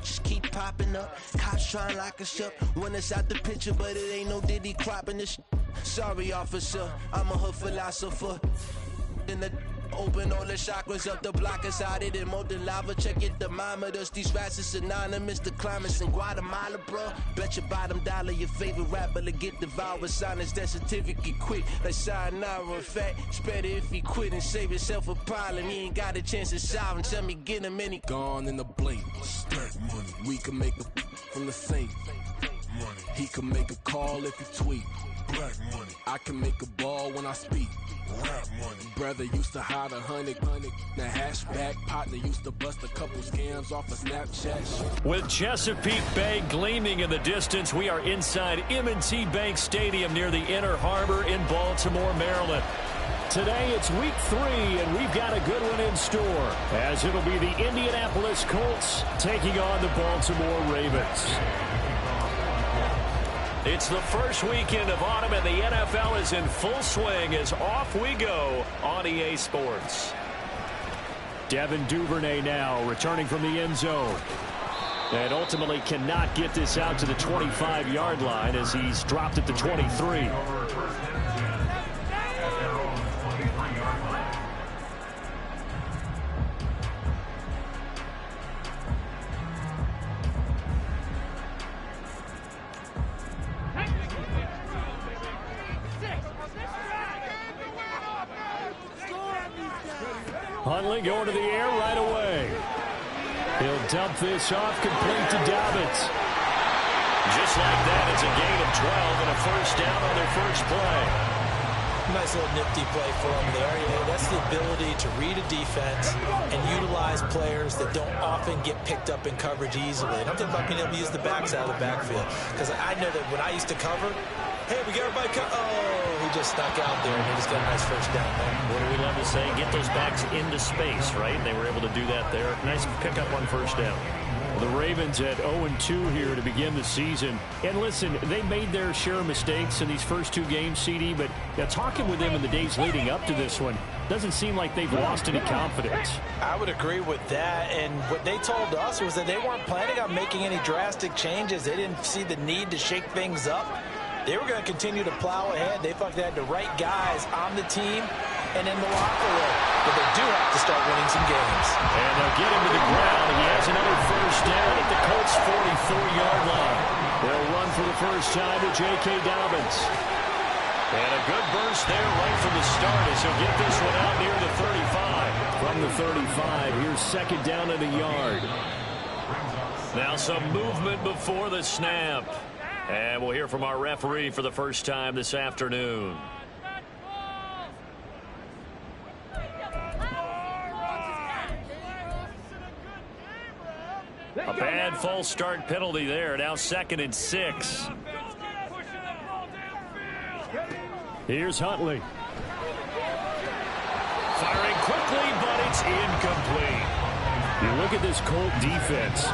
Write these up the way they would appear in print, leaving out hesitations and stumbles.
just keep popping up. Cops trying to lock us up when it's out the picture, but it ain't no Diddy cropping this. Sorry, officer, I'm a hood philosopher. In the open all the chakras up, the block is out it and molten lava. Check your thermometers, these rats is synonymous. The climates in Guatemala, bro. Bet your bottom dollar your favorite rapper to get devoured. Sign his death certificate quick, like sayonara. In fact, it's better if he quit and save himself a problem. He ain't got a chance to solve him. Tell me, get him any. Gone in the blink. Stack money. We can make a from the sink. Money. He can make a call if he tweet. Black money. I can make a ball when I speak. Rap money. Brother used to hide 100. The hashback partner used to bust a couple scams off of Snapchat. With Chesapeake Bay gleaming in the distance, we are inside M&T Bank Stadium near the Inner Harbor in Baltimore, Maryland. Today it's week 3, and we've got a good one in store, as it'll be the Indianapolis Colts taking on the Baltimore Ravens. It's the first weekend of autumn, and the NFL is in full swing as off we go on EA Sports. Devin Duvernay now returning from the end zone. And ultimately cannot get this out to the 25-yard line as he's dropped at the 23. Huntley going to the air right away. He'll dump this off, complete to Dobbins. Just like that, it's a gain of 12 and a first down on their first play. Nice little nifty play for him there. That's the ability to read a defense and utilize players that don't often get picked up in coverage easily. And I'm talking about being able to use the backs out of the backfield. Because I know that when I used to cover, hey, we got everybody he just snuck out there, and he just got a nice first down there. What do we love to say? Get those backs into space, right? They were able to do that there. Nice pickup on first down. The Ravens at 0-2 here to begin the season. And listen, they made their share of mistakes in these first 2 games, CD, but talking with them in the days leading up to this one, doesn't seem like they've lost any confidence. I would agree with that, and what they told us was that they weren't planning on making any drastic changes. They didn't see the need to shake things up. They were going to continue to plow ahead. They thought they had the right guys on the team and in the locker room. But they do have to start winning some games. And they'll get him to the ground. He has another first down at the Colts' 44-yard line. They'll run for the first time with J.K. Dobbins. And a good burst there right from the start as he'll get this one out near the 35. From the 35, here's second down and a yard. Now some movement before the snap. And we'll hear from our referee for the first time this afternoon. A bad false start penalty there. Now 2nd and 6. Here's Huntley. Firing quickly, but it's incomplete. You look at this Colt defense.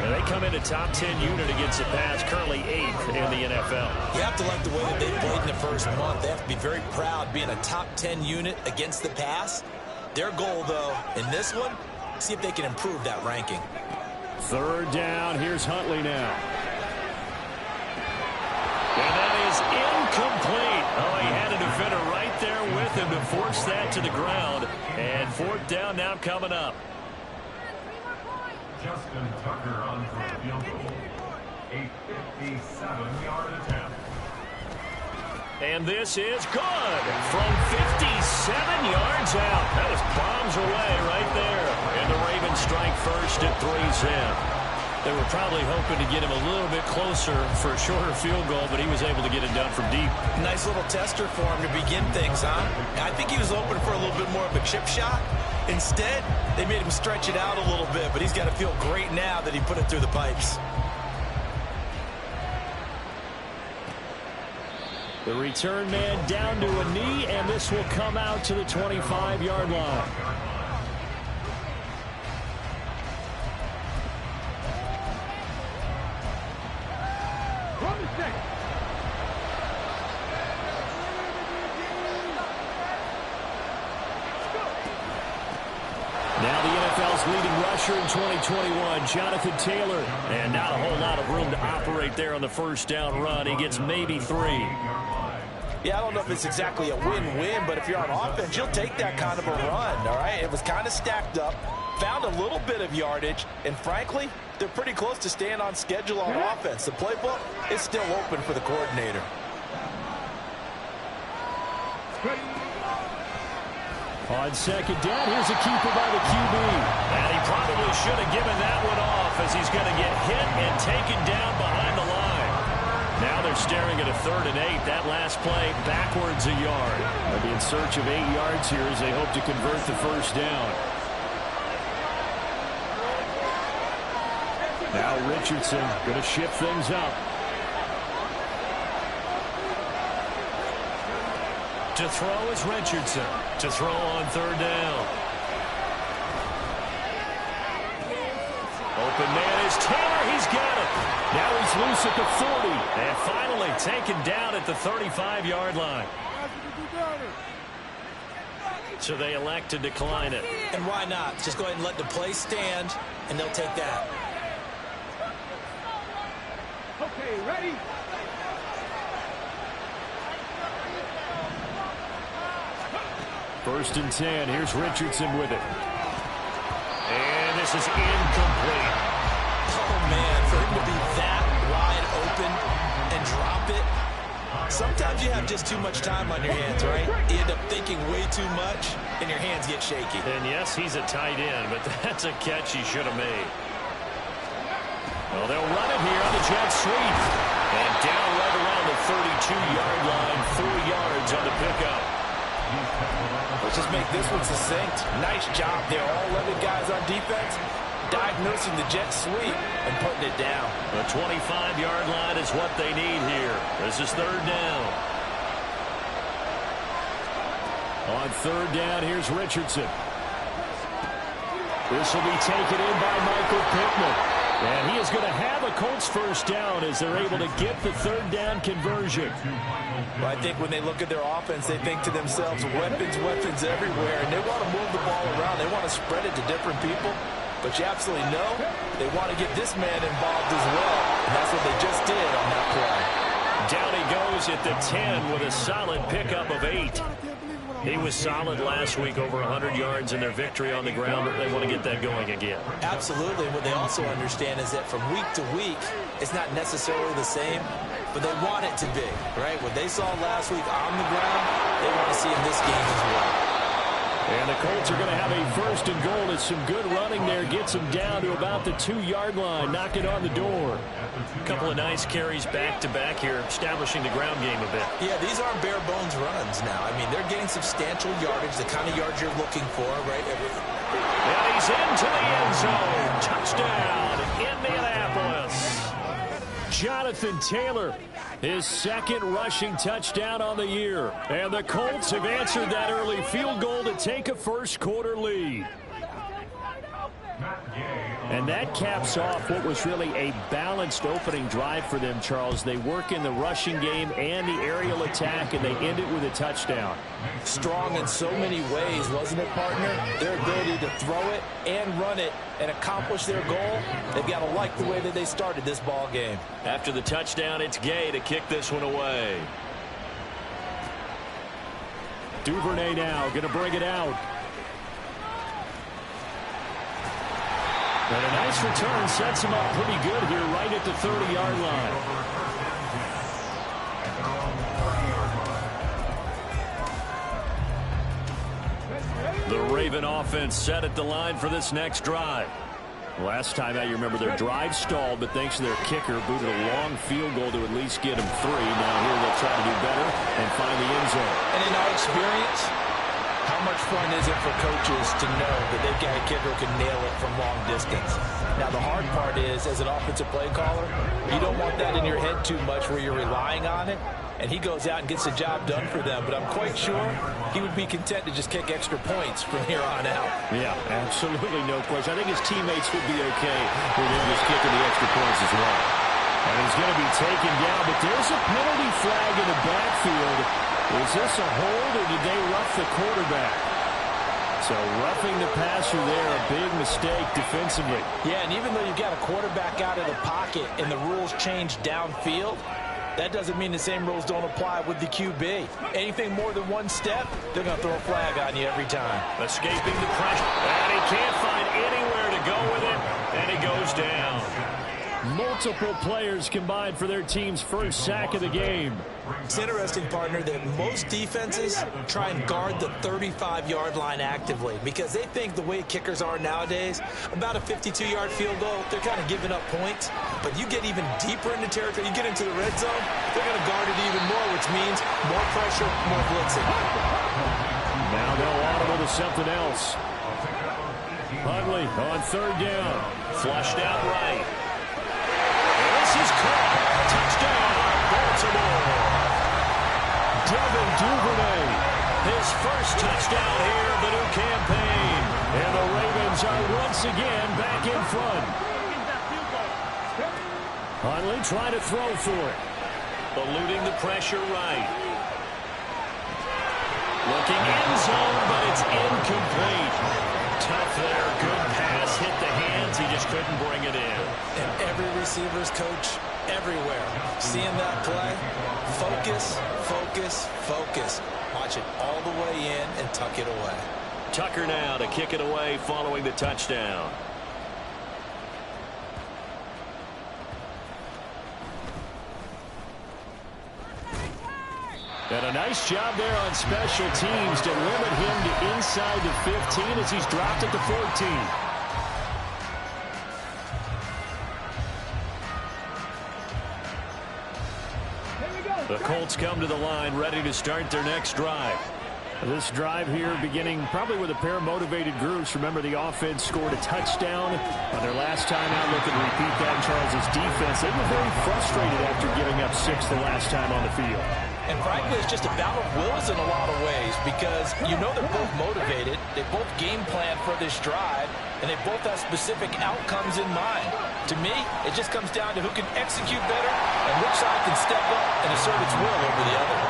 And they come in a top 10 unit against the pass, currently 8th in the NFL. You have to like the way that they played in the first month. They have to be very proud being a top 10 unit against the pass. Their goal, though, in this one, see if they can improve that ranking. 3rd down. Here's Huntley now. And that is incomplete. Oh, he had a defender right there with him to force that to the ground. And 4th down now coming up. Justin Tucker on for a field goal. A 57-yard attempt. And this is good from 57 yards out. That was bombs away right there. And the Ravens strike first at 3-zip. They were probably hoping to get him a little bit closer for a shorter field goal, but he was able to get it done from deep. Nice little tester for him to begin things, huh? I think he was open for a little bit more of a chip shot. Instead, they made him stretch it out a little bit, but he's got to feel great now that he put it through the pipes. The return man down to a knee, and this will come out to the 25-yard line. Now the NFL's leading rusher in 2021, Jonathan Taylor. And not a whole lot of room to operate there on the first down run. He gets maybe 3. Yeah, I don't know if it's exactly a win-win, but if you're on offense, you'll take that kind of a run, all right? It was kind of stacked up, found a little bit of yardage, and frankly, they're pretty close to staying on schedule on offense. The playbook is still open for the coordinator. On second down, here's a keeper by the QB. And he probably should have given that one off as he's going to get hit and taken down behind the line. Now they're staring at a 3rd and 8. That last play backwards a yard. They'll be in search of 8 yards here as they hope to convert the first down. Now Richardson going to shift things up. To throw is Richardson. To throw on 3rd down. Open man is Taylor. He's got it. Now he's loose at the 40. And finally taken down at the 35-yard line. So they elect to decline it. And why not? Just go ahead and let the play stand, and they'll take that. Okay, ready? First and 10. Here's Richardson with it. And this is incomplete. Oh, man, for him to be that wide open and drop it. Sometimes you have just too much time on your hands, right? You end up thinking way too much, and your hands get shaky. And yes, he's a tight end, but that's a catch he should have made. Well, they'll run it here on the jet sweep. And down right around the 32-yard line, 4 yards on the pickup. Let's just make this one succinct. Nice job there. All 11 guys on defense diagnosing the jet sweep and putting it down. The 25-yard line is what they need here. This is 3rd down. On 3rd down, here's Richardson. This will be taken in by Michael Pittman. And he is going to have a Colts first down as they're able to get the 3rd down conversion. Well, I think when they look at their offense, they think to themselves, weapons, weapons everywhere, and they want to move the ball around. They want to spread it to different people. But you absolutely know they want to get this man involved as well, and that's what they just did on that play. Down he goes at the 10 with a solid pickup of 8. He was solid last week, over 100 yards in their victory on the ground, but they want to get that going again. Absolutely. What they also understand is that from week to week, it's not necessarily the same, but they want it to be, right? What they saw last week on the ground, they want to see in this game as well. And the Colts are going to have a 1st and goal. It's some good running there. Gets them down to about the 2-yard line. Knock it on the door. A couple of nice carries back-to-back here, establishing the ground game a bit. Yeah, these aren't bare-bones runs now. I mean, they're getting substantial yardage, the kind of yards you're looking for, right? And he's into the end zone. Touchdown, Indianapolis. Jonathan Taylor, his 2nd rushing touchdown on the year. And the Colts have answered that early field goal to take a first-quarter lead. And that caps off what was really a balanced opening drive for them, Charles. They work in the rushing game and the aerial attack, and they end it with a touchdown. Strong in so many ways, wasn't it, partner? Their ability to throw it and run it and accomplish their goal, they've got to like the way that they started this ball game. After the touchdown, it's Gay to kick this one away. Duvernay now going to bring it out. And a nice return sets him up pretty good here right at the 30-yard line. The Raven offense set at the line for this next drive. Last time out, you remember their drive stalled, but thanks to their kicker, booted a long field goal to at least get them 3. Now here they'll try to do better and find the end zone. And in our experience, how much fun is it for coaches to know that they've got a kicker who can nail it from long distance? Now, the hard part is, as an offensive play caller, you don't want that in your head too much where you're relying on it, and he goes out and gets the job done for them. But I'm quite sure he would be content to just kick extra points from here on out. Yeah, absolutely no question. I think his teammates would be okay with him just kicking the extra points as well. And he's going to be taken down, but there's a penalty flag in the backfield. Is this a hold, or did they rough the quarterback? So roughing the passer there, a big mistake defensively. Yeah, and even though you've got a quarterback out of the pocket and the rules change downfield, that doesn't mean the same rules don't apply with the QB. Anything more than one step, they're going to throw a flag on you every time. Escaping the pressure. And he can't find anywhere to go with it, and he goes down. Multiple players combined for their team's first sack of the game. It's interesting, partner, that most defenses try and guard the 35-yard line actively because they think the way kickers are nowadays, about a 52-yard field goal, they're kind of giving up points. But you get even deeper into territory, you get into the red zone, they're going to guard it even more, which means more pressure, more blitzing. Now they'll audible to something else. Huntley on third down. Flushed out right. This is caught. Touchdown, Baltimore. Devin Duvernay, his first touchdown here of the new campaign. And the Ravens are once again back in front. Huntley trying to throw for it. Eluding the pressure right. Looking end zone, but it's incomplete. Tough there. Good pass. Hit the hands. He just couldn't bring it in. And every receiver's coach everywhere seeing that play. Focus, focus, focus. Watch it all the way in and tuck it away. Tucker now to kick it away following the touchdown. And a nice job there on special teams to limit him to inside the 15 as he's dropped at the 14. The Colts come to the line ready to start their next drive. This drive here beginning probably with a pair of motivated groups. Remember, the offense scored a touchdown on their last time out. Looking to repeat that in Charles' defense. They were very frustrated after giving up 6 the last time on the field. And frankly, it's just a battle of wills in a lot of ways because you know they're both motivated. They both game plan for this drive, and they both have specific outcomes in mind. To me, it just comes down to who can execute better and which side can step up and assert its will over the other.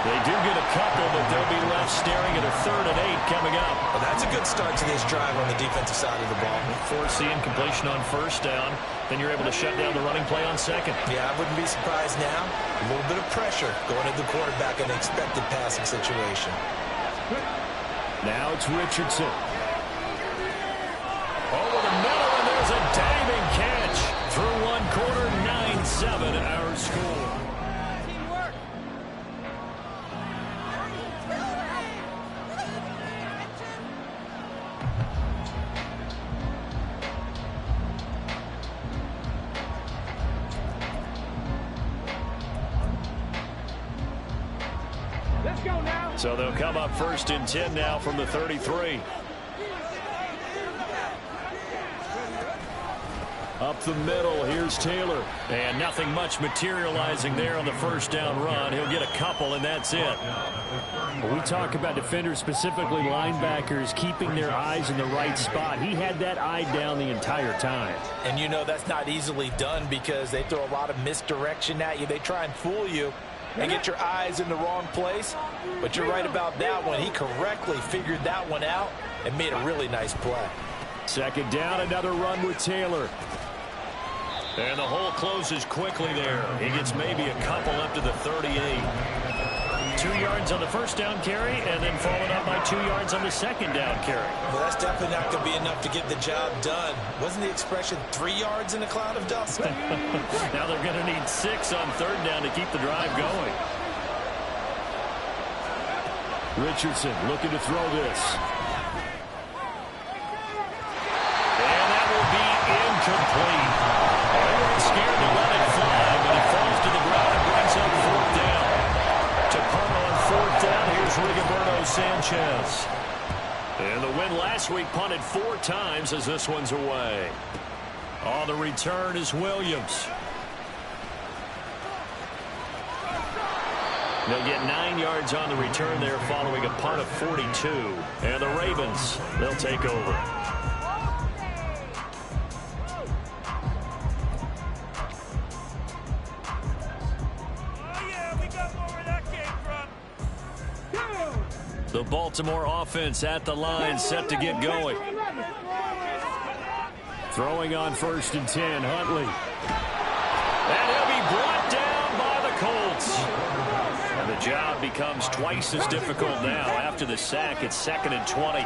They do get a couple, but they'll be left staring at a 3rd and 8 coming up. Well, that's a good start to this drive on the defensive side of the ball. Forcing completion on first down, then you're able to shut down the running play on second. Yeah, I wouldn't be surprised now. A little bit of pressure going into the quarterback in an expected passing situation. Now it's Richardson. Over the middle, and there's a diving catch. Through one quarter, 9-7 our score. Let's go now. So they'll come up 1st and 10 now from the 33. Up the middle, here's Taylor. And nothing much materializing there on the first down run. He'll get a couple, and that's it. When we talk about defenders, specifically linebackers, keeping their eyes in the right spot. He had that eye down the entire time. And you know that's not easily done because they throw a lot of misdirection at you. They try and fool you and get your eyes in the wrong place. But you're right about that one. He correctly figured that one out and made a really nice play. 2nd down, another run with Taylor. And the hole closes quickly there. He gets maybe a couple up to the 38. 2 yards on the first down carry, and then followed up by 2 yards on the second down carry. Well, that's definitely not going to be enough to get the job done. Wasn't the expression 3 yards in a cloud of dust? Now they're going to need 6 on 3rd down to keep the drive going. Richardson looking to throw this. And that will be incomplete. They weren't scared to let it fly, but it falls to the ground and brings up 4th down. To punt on 4th down, here's Rigoberto Sanchez. And the win last week punted 4 times as this one's away. On the return is Williams. They'll get 9 yards on the return there following a punt of 42. And the Ravens, they'll take over. The Baltimore offense at the line, set to get going. Throwing on 1st and 10, Huntley. And he'll be brought down by the Colts. And the job becomes twice as difficult now after the sack. It's 2nd and 20.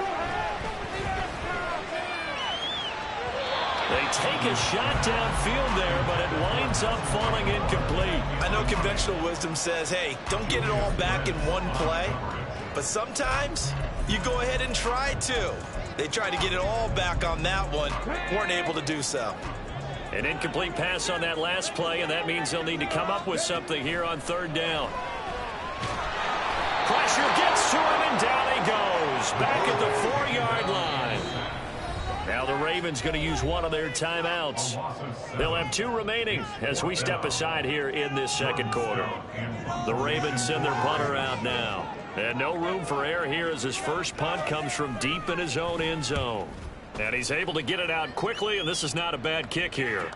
They take a shot downfield there, but it winds up falling incomplete. I know conventional wisdom says, hey, don't get it all back in one play. But sometimes you go ahead and try to. They tried to get it all back on that one. Weren't able to do so. An incomplete pass on that last play, and that means they'll need to come up with something here on 3rd down. Pressure gets to him, and down he goes. Back at the 4-yard line. Now the Ravens going to use one of their timeouts. They'll have 2 remaining as we step aside here in this 2nd quarter. The Ravens send their punter out now. And no room for error here as his first punt comes from deep in his own end zone. And he's able to get it out quickly, and this is not a bad kick here.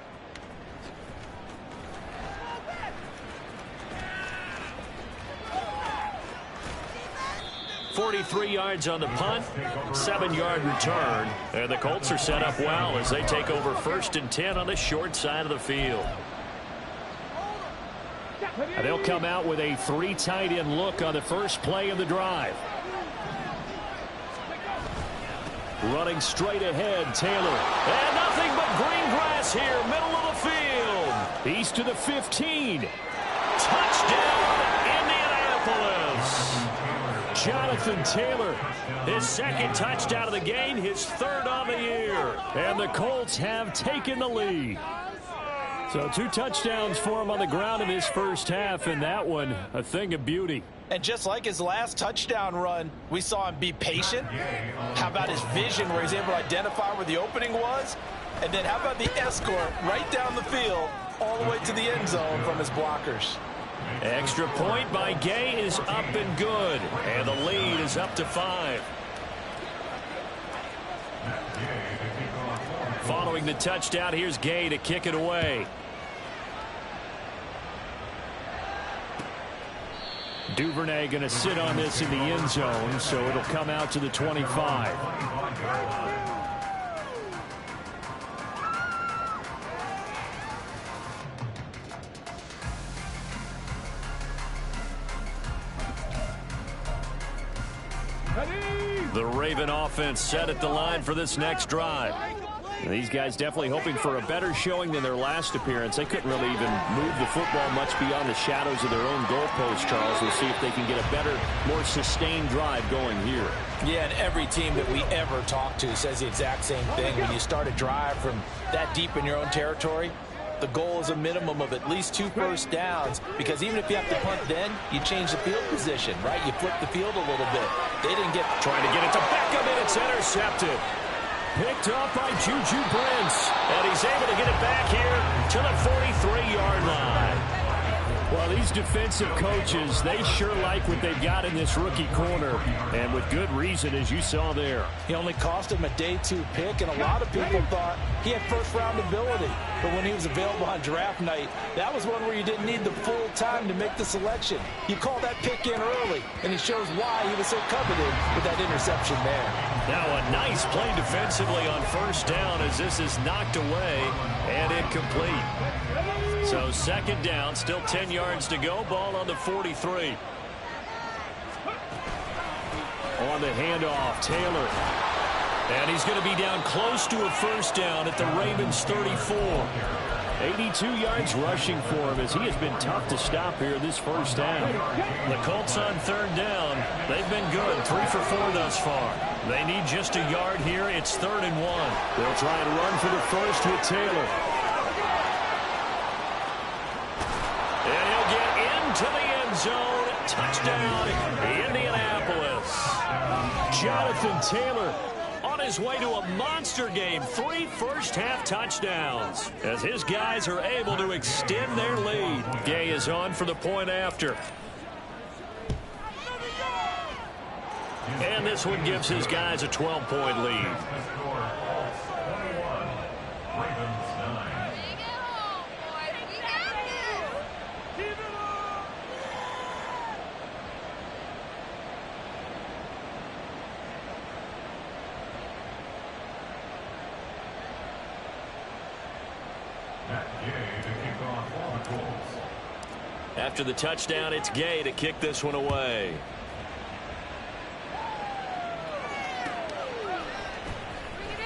43 yards on the punt, 7-yard return. And the Colts are set up well as they take over 1st and 10 on the short side of the field. And they'll come out with a 3 tight end look on the first play of the drive. Running straight ahead, Taylor. And nothing but green grass here, middle of the field. He's to the 15. Touchdown, Indianapolis. Jonathan Taylor, his 2nd touchdown of the game, his 3rd on the year. And the Colts have taken the lead. So 2 touchdowns for him on the ground in his first half, and that one a thing of beauty. And just like his last touchdown run, we saw him be patient. How about his vision where he's able to identify where the opening was? And then how about the escort right down the field all the way to the end zone from his blockers? Extra point by Gay is up and good. And the lead is up to 5. Following the touchdown, here's Gay to kick it away. Duvernay going to sit on this in the end zone, so it'll come out to the 25. The Raven offense set at the line for this next drive. And these guys definitely hoping for a better showing than their last appearance. They couldn't really even move the football much beyond the shadows of their own goalpost, Charles. We'll see if they can get a better, more sustained drive going here. Yeah, and every team that we ever talk to says the exact same thing. When you start a drive from that deep in your own territory, the goal is a minimum of at least 2 first downs, because even if you have to punt then, you change the field position, right? You flip the field a little bit. They didn't get... Trying to get it to Beckham, and it's intercepted. Picked up by Juju Brents, and he's able to get it back here to the 43-yard line. Well, these defensive coaches, they sure like what they've got in this rookie corner, and with good reason, as you saw there. He only cost him a day 2 pick, and a lot of people thought he had first-round ability. But when he was available on draft night, that was one where you didn't need the full time to make the selection. You call that pick in early, and it shows why he was so coveted with that interception there. Now a nice play defensively on first down as this is knocked away and incomplete. So 2nd down, still 10 yards to go. Ball on the 43. On the handoff, Taylor. And he's going to be down close to a first down at the Ravens 34. 82 yards rushing for him as he has been tough to stop here this first half. The Colts on 3rd down. They've been good, 3 for 4 thus far. They need just a yard here. It's 3rd and 1. They'll try and run for the first with Taylor. And he'll get into the end zone. Touchdown, Indianapolis. Jonathan Taylor on his way to a monster game. 3 first-half touchdowns as his guys are able to extend their lead. Gay is on for the point after. And this one gives his guys a 12-point lead. After the touchdown, it's Gay to kick this one away.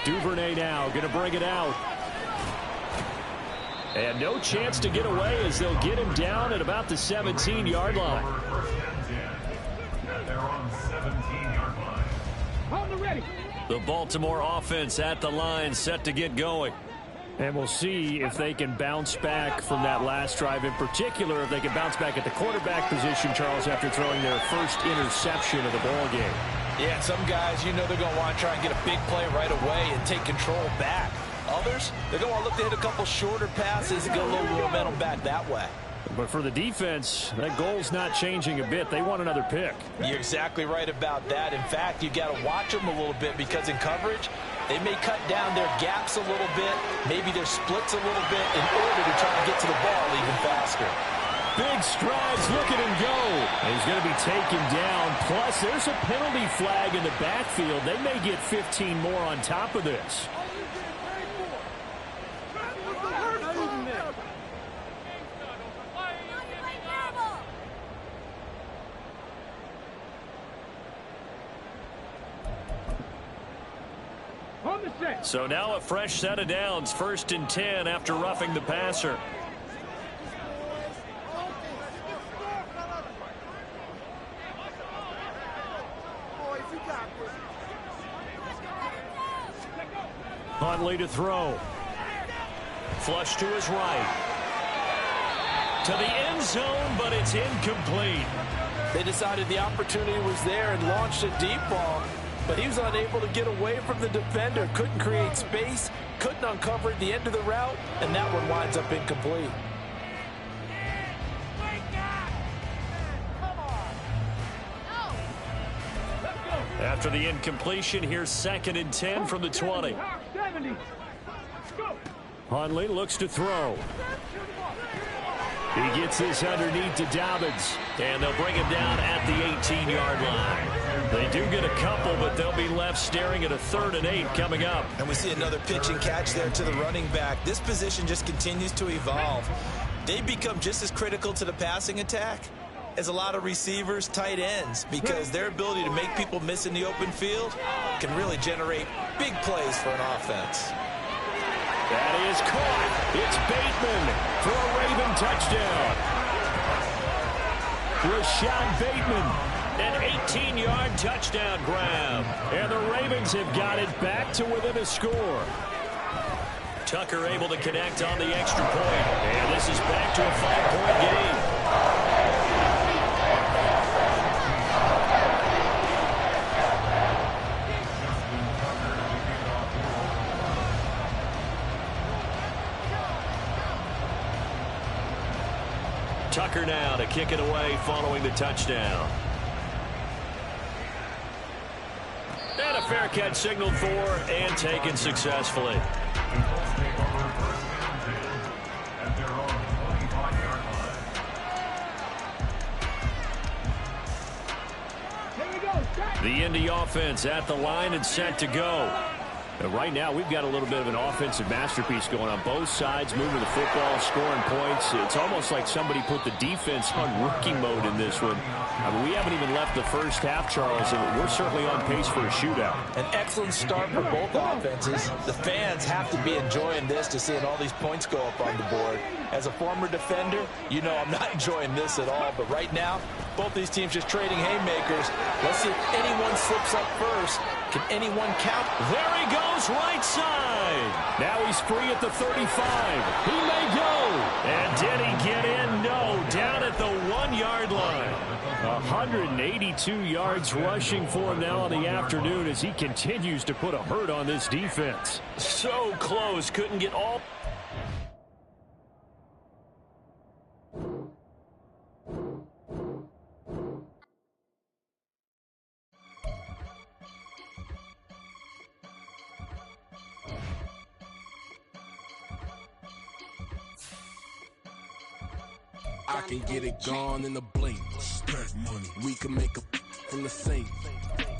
Duvernay now going to bring it out. And no chance to get away as they'll get him down at about the 17-yard line. They're on 17-yard line. On the ready. The Baltimore offense at the line, set to get going. And we'll see if they can bounce back from that last drive. In particular, if they can bounce back at the quarterback position, Charles, after throwing their first interception of the ball game. Yeah, some guys, you know they're going to want to try and get a big play right away and take control back. Others, they're going to want to look to hit a couple shorter passes and get a little momentum back that way. But for the defense, that goal's not changing a bit. They want another pick. You're exactly right about that. In fact, you got to watch them a little bit because in coverage, they may cut down their gaps a little bit, maybe their splits a little bit in order to try to get to the ball even faster. Big strides, look at him go. And he's going to be taken down. Plus, there's a penalty flag in the backfield. They may get 15 more on top of this. So now a fresh set of downs, 1st and 10 after roughing the passer. Huntley to throw. Flush to his right. To the end zone, but it's incomplete. They decided the opportunity was there and launched a deep ball, but he was unable to get away from the defender, couldn't create space, couldn't uncover at the end of the route, and that one winds up incomplete. After the incompletion, here's 2nd and 10 from the 20. Huntley looks to throw. He gets this underneath to Dobbins. And they'll bring him down at the 18-yard line. They do get a couple, but they'll be left staring at a 3rd and 8 coming up. And we see another pitch and catch there to the running back. This position just continues to evolve. They become just as critical to the passing attack as a lot of receivers, tight ends, because their ability to make people miss in the open field can really generate big plays for an offense. That is caught. It's Bateman for a Raven touchdown. Rashad Bateman, an 18-yard touchdown grab. And the Ravens have got it back to within a score. Tucker able to connect on the extra point. And this is back to a 5-point game. Tucker now to kick it away following the touchdown. And a fair catch signaled for and taken successfully. The Indy offense at the line and set to go. And right now, we've got a little bit of an offensive masterpiece going on. Both sides moving the football, scoring points. It's almost like somebody put the defense on rookie mode in this one. I mean, we haven't even left the first half, Charles, and we're certainly on pace for a shootout. An excellent start for both offenses. The fans have to be enjoying this to seeing all these points go up on the board. As a former defender, you know I'm not enjoying this at all. But right now, both these teams just trading haymakers. Let's see if anyone slips up first. Can anyone count? There he goes, right side. Now he's free at the 35. He may go. And did he get in? No, down at the 1-yard line. 182 yards rushing for him now on the afternoon as he continues to put a hurt on this defense. So close, couldn't get all. I can get it gone in a blink. Stack money. We can make a from the sink.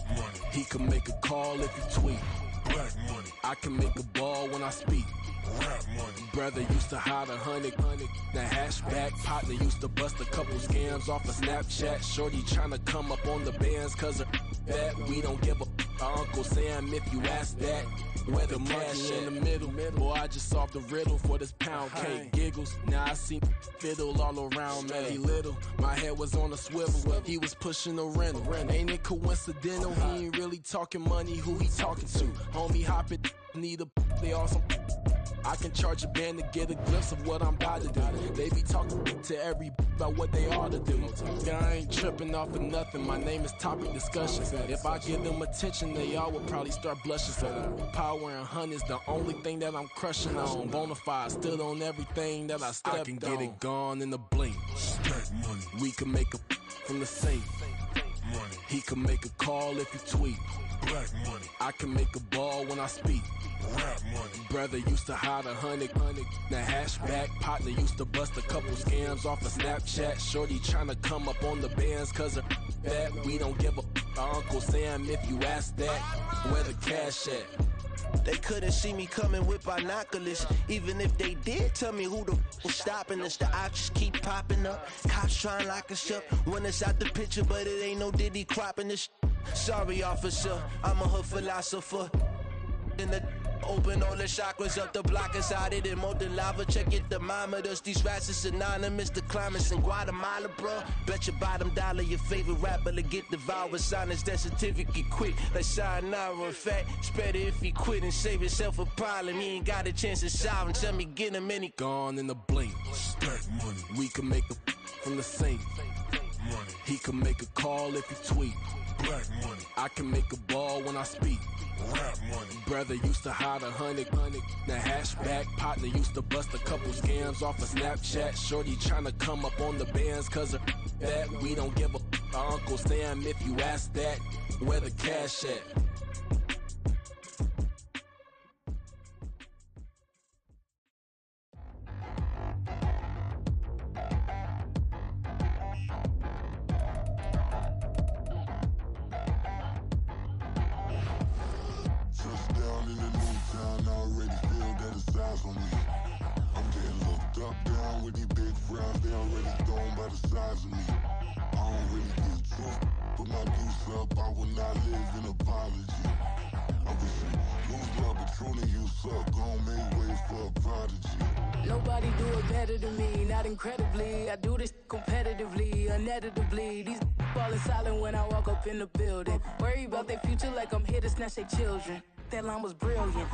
Money. He can make a call if you tweet. Black money. I can make a ball when I speak. rap money. Brother used to hide 100, the hashback partner used to bust a couple scams off of Snapchat. Shorty tryna come up on the bands cause of that. We don't give a Uncle Sam if you ask that. Where the monkey in the middle, boy, I just solved the riddle for this pound cake. Giggles, now I see fiddle all around me. He little, my head was on a swivel. He was pushing a rental. Ain't it coincidental? He ain't really talking money. Who he talking to? Homie hopping, need a they awesome. I can charge a band to get a glimpse of what I'm about to do. They be talking to every about what they ought to do. I ain't tripping off of nothing. My name is topic discussion. If I give them attention, they all would probably start blushing. So power and hunt is the only thing that I'm crushing on. Bonafide stood on everything that I stepped on. I can get it gone in a blink. Stack money. We can make a from the safe. Money. He can make a call if you tweet. Black money. I can make a ball when I speak. Rap money. Brother used to hide 100, the hashback partner used to bust a couple scams off of Snapchat. Shorty tryna come up on the bands cause of that. We don't give a Uncle Sam if you ask that. Where the cash at? They couldn't see me coming with binoculars. Even if they did, tell me who the was stopping us. The options keep popping up. Cops trying to lock us up when it's out the picture, but it ain't no Diddy cropping this. Sorry, officer, I'm a hood philosopher. In the open all the chakras up the block inside it and molten lava. Check it thermometers. These rats is synonymous to climates in Guatemala, bro. Bet your bottom dollar your favorite rapper to get devoured. Sign his death certificate quick. Like sayonara. In fact, it's better if he quit and save himself a problem. He ain't got a chance to solve him. Tell me get him any gone in a blink. Stack money. We can make a from the safe. Money. He can make a call if you tweet. Black money. I can make a ball when I speak. Rap money. Brother used to hide 100, the hashback partner used to bust a couple scams off of Snapchat. Shorty tryna come up on the bands cause of that. We don't give a Uncle Sam if you ask that. Where the cash at? On me. I'm getting looked up, down with these big frowns. They already thrown by the size of me. I don't really get truth, put my deuce up. I will not live in apology. I wish you lose my Patron and you suck. Gon' make way for a prodigy. Nobody do it better than me, not incredibly. I do this competitively, uneditably. These falling silent when I walk up in the building. Worry about their future like I'm here to snatch their children. That line was brilliant.